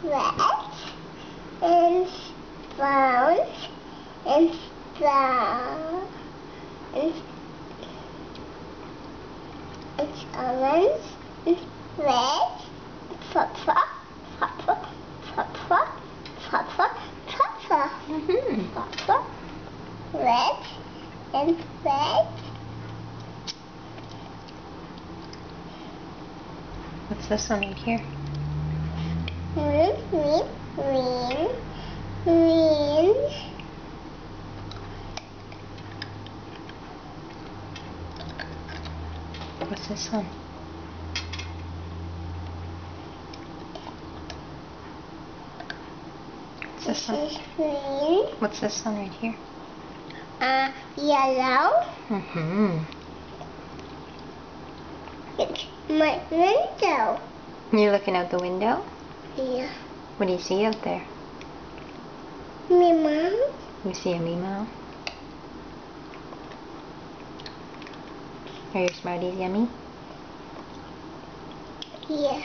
red and brown and brown and it's orange and red, purple, purple, purple, purple, purple, purple, red and red. What's this one right here? Green, green, green, green. What's this one? What's this one? This is green. What's this one right here? Yellow. It's my window. You're looking out the window? Yeah. What do you see out there? Me mom. You see a Meow? Are your Smarties yummy? Yeah.